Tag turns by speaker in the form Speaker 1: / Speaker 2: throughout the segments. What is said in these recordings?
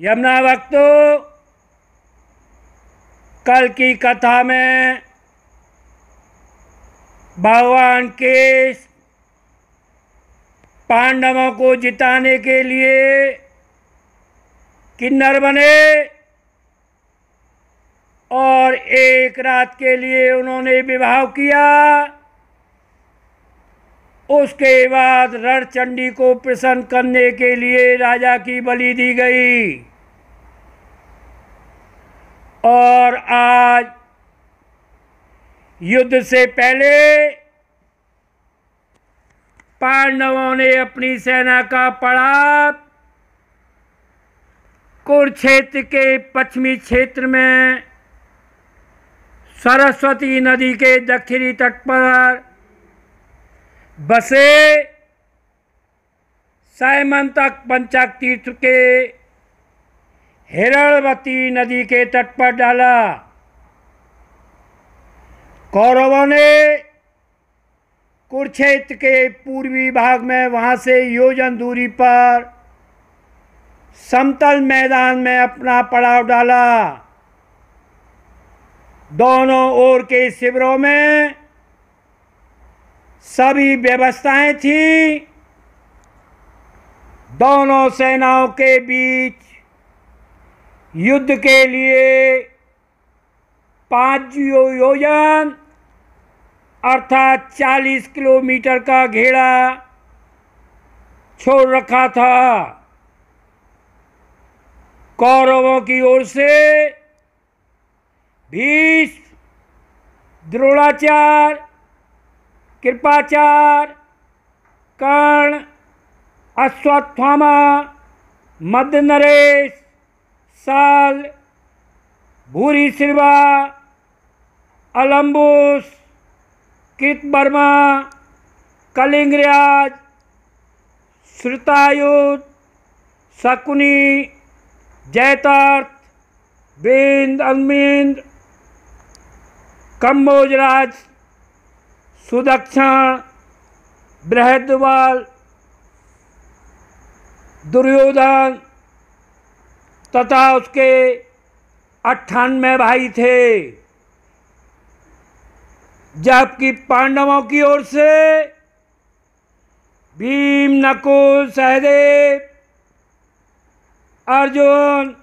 Speaker 1: यमुना भक्तों, कल की कथा में भगवान के पांडवों को जिताने के लिए किन्नर बने और एक रात के लिए उन्होंने विवाह किया। उसके बाद रणचंडी को प्रसन्न करने के लिए राजा की बलि दी गई। और आज युद्ध से पहले पांडवों ने अपनी सेना का पड़ाव कुरुक्षेत्र के पश्चिमी क्षेत्र में सरस्वती नदी के दक्षिणी तट पर बसे सायमंतक पंचक तीर्थ के हिरण्यवती नदी के तट पर डाला। कौरवों ने कुरुक्षेत्र के पूर्वी भाग में वहां से योजन दूरी पर समतल मैदान में अपना पड़ाव डाला। दोनों ओर के शिविरों में सभी व्यवस्थाएं थी। दोनों सेनाओं के बीच युद्ध के लिए 5 योजन अर्थात 40 किलोमीटर का घेरा छोड़ रखा था। कौरवों की ओर से भीष्म, द्रोणाचार्य, कृपाचार्य, कर्ण, अश्वत्थामा, मध्य नरेश, साल, भूरिश्रवा, अलम्बुस, कृतवर्मा, कलिंगराज, श्रुतायुध, शकुनी, जयतार्थ, वेद, अन्मिंद, कम्बोजराज, सुदक्षण, बृहद्वाल, दुर्योधन तथा उसके 98 भाई थे। जबकि पांडवों की ओर से भीम, नकुल, सहदेव, अर्जुन,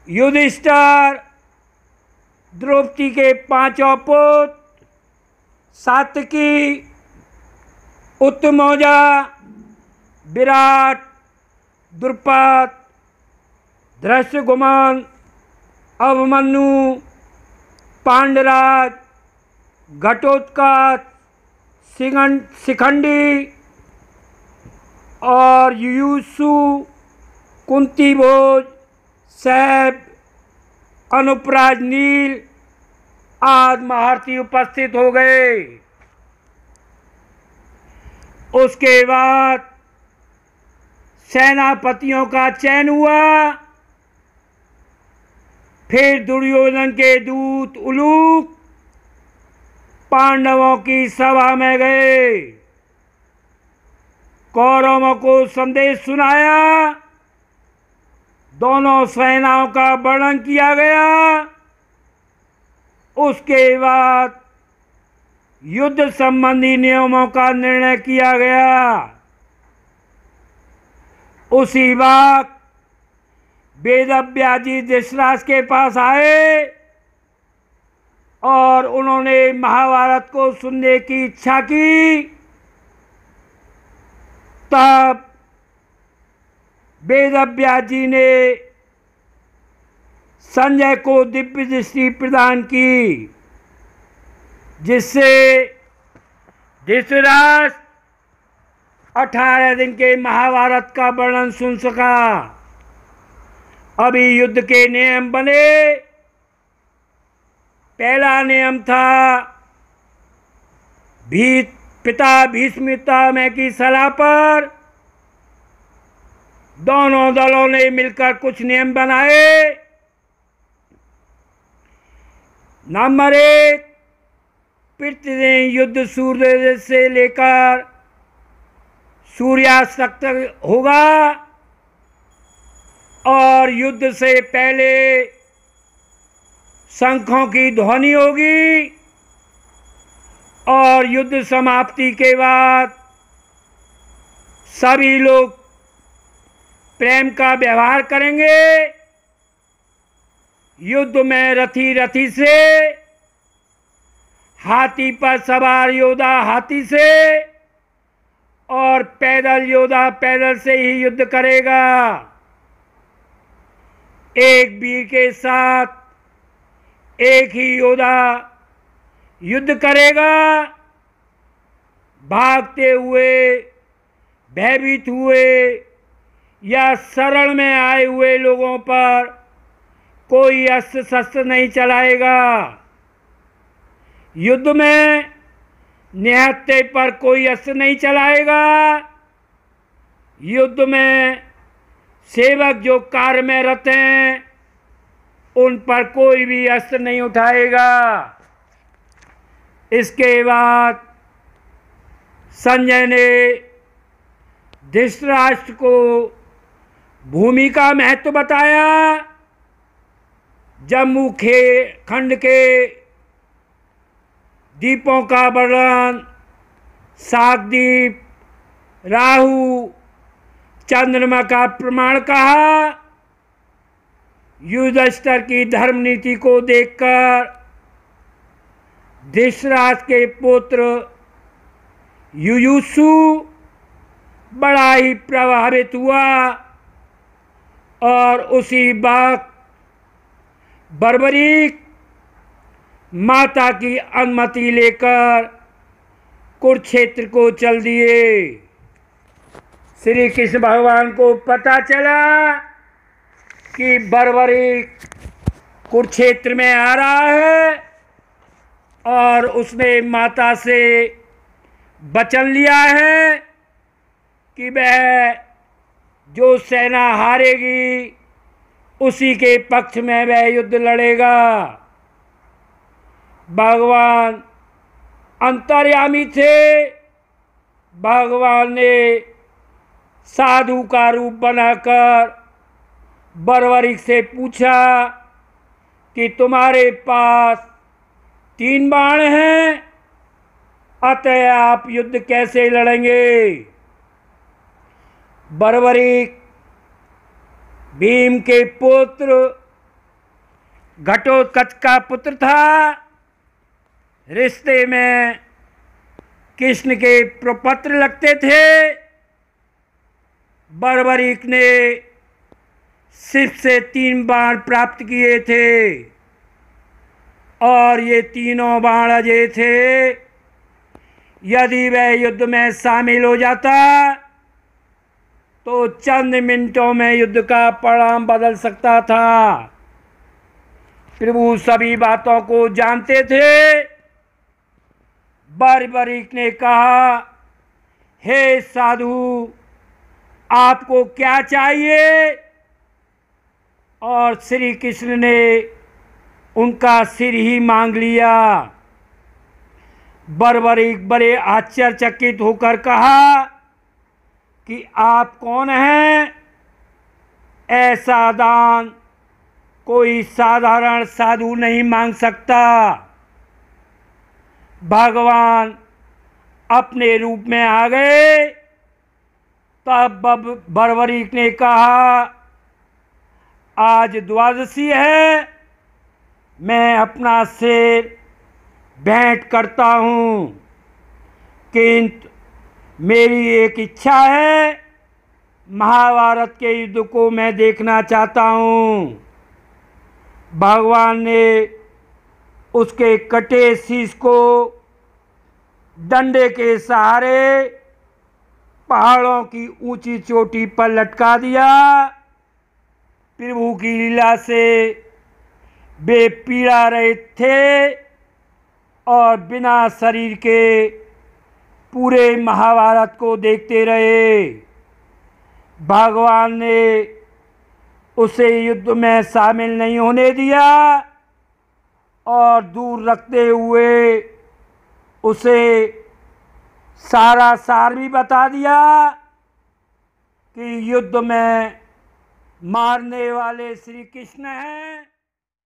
Speaker 1: युधिष्ठिर, द्रौपदी के 5 पुत्र, सात्यकी, उत्तमौजा, विराट, द्रुपद, धृष्टद्युम्न, अभिमन्यु, पांडराज, घटोत्कच, शिखंडी और युयुत्सु, कुंतीभोज, सैब, अनुपराज, नील आदि महारथी उपस्थित हो गए। उसके बाद सेनापतियों का चयन हुआ। फिर दुर्योधन के दूत उलूक पांडवों की सभा में गए, कौरवों को संदेश सुनाया। दोनों सेनाओं का वर्णन किया गया। उसके बाद युद्ध संबंधी नियमों का निर्णय किया गया। उसी वक्त वेदव्यास जी धृतराष्ट्र के पास आए और उन्होंने महाभारत को सुनने की इच्छा की। तब वेदव्यास जी ने संजय को दिव्य दृष्टि प्रदान की, जिससे धृतराष्ट्र 18 दिन के महाभारत का वर्णन सुन सका। अभी युद्ध के नियम बने। पहला नियम था पिता भीष्म की सलाह पर दोनों दलों ने मिलकर कुछ नियम बनाए। नंबर 1, प्रतिदिन युद्ध सूर्योदय से लेकर सूर्यास्त तक होगा और युद्ध से पहले शंखों की ध्वनि होगी और युद्ध समाप्ति के बाद सभी लोग प्रेम का व्यवहार करेंगे। युद्ध में रथी रथी से, हाथी पर सवार योद्धा हाथी से और पैदल योद्धा पैदल से ही युद्ध करेगा। एक वीर के साथ एक ही योद्धा युद्ध करेगा। भागते हुए, भयभीत हुए या शरण में आए हुए लोगों पर कोई अस्त्र शस्त्र नहीं चलाएगा। युद्ध में निहत्थे पर कोई अस्त्र नहीं चलाएगा। युद्ध में सेवक जो कार्य में रत हैं उन पर कोई भी अस्त्र नहीं उठाएगा। इसके बाद संजय ने धृतराष्ट्र को भूमि का महत्व बताया। जम्मू खंड के द्वीपों का वर्णन, सागद्वीप, राहु, चंद्रमा का प्रमाण कहा। युधिष्ठिर की धर्म नीति को देखकर धृतराष्ट्र के पुत्र युयुत्सु बड़ा ही प्रभावित हुआ और उसी वक्त बर्बरीक माता की अनुमति लेकर कुरुक्षेत्र को चल दिए। श्री कृष्ण भगवान को पता चला कि बर्बरीक कुरुक्षेत्र में आ रहा है और उसने माता से वचन लिया है कि वह जो सेना हारेगी उसी के पक्ष में वह युद्ध लड़ेगा। भगवान अंतर्यामी थे। भगवान ने साधु का रूप बनाकर बर्बरीक से पूछा कि तुम्हारे पास 3 बाण हैं, अतः आप युद्ध कैसे लड़ेंगे। बर्बरीक भीम के पुत्र घटोत्कच का पुत्र था। रिश्ते में कृष्ण के प्रपत्र लगते थे। बर्बरीक ने शिव से 3 बाण प्राप्त किए थे और ये तीनों बाण अजय थे। यदि वह युद्ध में शामिल हो जाता तो चंद मिनटों में युद्ध का परिणाम बदल सकता था। प्रभु सभी बातों को जानते थे। बर्बरीक ने कहा, हे साधु, आपको क्या चाहिए। और श्री कृष्ण ने उनका सिर ही मांग लिया। बर्बरीक बड़े आश्चर्यचकित होकर कहा कि आप कौन हैं। ऐसा दान कोई साधारण साधु नहीं मांग सकता। भगवान अपने रूप में आ गए। तब बर्बरीक ने कहा, आज द्वादशी है, मैं अपना सिर भेंट करता हूँ, किंतु मेरी एक इच्छा है। महाभारत के युद्ध को मैं देखना चाहता हूँ। भगवान ने उसके कटे शीश को डंडे के सहारे पहाड़ों की ऊंची चोटी पर लटका दिया। प्रभु की लीला से वे पीड़ा रहे थे और बिना शरीर के पूरे महाभारत को देखते रहे। भगवान ने उसे युद्ध में शामिल नहीं होने दिया और दूर रखते हुए उसे सारा सार भी बता दिया कि युद्ध में मारने वाले श्री कृष्ण हैं